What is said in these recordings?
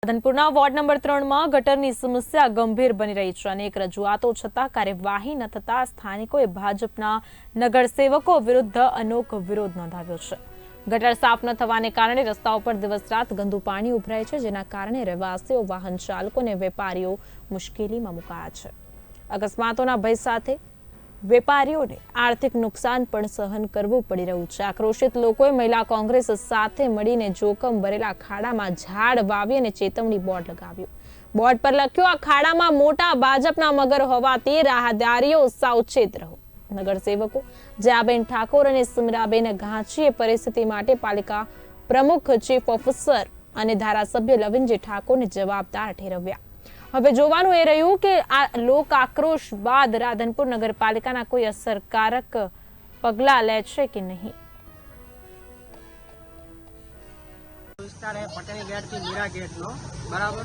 રાધનપુરના ward number 3માં ગટરની સમસ્યા ગંભીર બની રહી છે. અનેક રજૂઆતો છતાં કાર્યવાહી ન થતા સ્થાનિકોએ ભાજપના નગરસેવકો વિરુદ્ધ અનોખો વિરોધ નોંધાવ્યો છે. ગટર સાફ ન થવાને કારણે રસ્તાઓ પર દિવસ રાત ગંદુ પાણી ઉભરાય છે, જેના કારણે રહેવાસીઓ, વાહન ચાલકો અને વેપારીઓ મુશ્કેલીમાં મુકાયા છે. અકસ્માતોના ભય સાથે વેપારીઓને આર્થિક નુકસાન પણ સહન કરવું પડી રહ્યું છે. આક્રોશિત લોકોએ મહિલા કોંગ્રેસ સાથે મળીને જોખમ ભરેલા ખાડામાં ઝાડ વાવી અને ચેતવણી બોર્ડ લગાવ્યું. બોર્ડ પર લખ્યું, આ ખાડામાં મોટા ભાજપના મગર હોવાથી રાહદારીઓ સાવચેત રહો. નગરસેવકો જયાબેન ઠાકોર અને સુમીરાબેન ઘાંચીએ પરિસ્થિતિ માટે પાલિકા પ્રમુખ, ચીફ ઓફિસર અને ધારાસભ્ય લવિનજી ઠાકોરને જવાબદાર ઠેરવ્યા. હવે જોવાનું એ રહ્યું કે આ લોક આક્રોશ બાદ રાધનપુર નગરપાલિકાના કોઈ અસરકારક પગલાં લે છે કે નહીં. विस्तार है पटनी गेट की मीरा गेट नो बराबर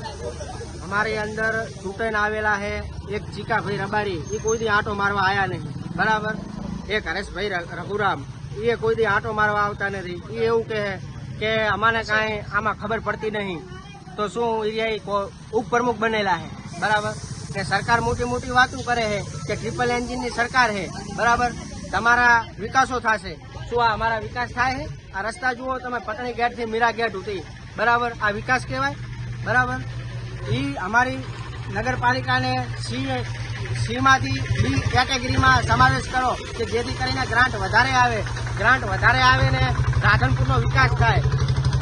हमारे अंदर टूटन आवेला है। एक चीका भाई रबारी ये कोई दी आटो मारवा आया नहीं बराबर। एक हरेश भाई रघुराम ये कोई दी आटो मारवा आवता नहीं। ये એવું કે અમાને કાંઈ આમાં ખબર પડતી નહીં તો શું એ ઉપપ્રમુખ બનેલા है बराबर। કે સરકાર મોટી મોટી વાતો કરે છે કે ટ્રિપલ એન્જિનની સરકાર है बराबर। તમારા વિકાસો થશે શું આ અમારા વિકાસ થાય છે? આ રસ્તા જુઓ તમે, પટણી ગેટ થી મીરા ગેટ સુધી બરાબર, આ વિકાસ કહેવાય બરાબર। એ અમારી નગરપાલિકાને સી માંથી બી કેટેગરીમાં સમાવેશ કરો કે જેથી કરીને ગ્રાન્ટ વધારે આવે ને રાધનપુરનો વિકાસ થાય।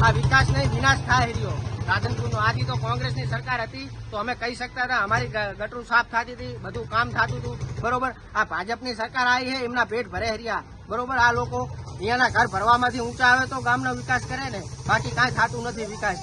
આ વિકાસ નહીં વિનાશ થાય રહ્યો રાધનપુરનો। આથી તો કોંગ્રેસની સરકાર હતી તો અમે કહી શકતા હતા, અમારી ગટરું સાફ થતી હતી, બધું કામ થતું હતું બરોબર। આ ભાજપની સરકાર આવી છે, એમના પેટ ભરે રહ્યા બરોબર। આ લોકો અહીંયાના ઘર ભરવામાંથી ઊંચા આવે તો ગામનો વિકાસ કરે ને, બાકી કાંઈ થતું નથી વિકાસ।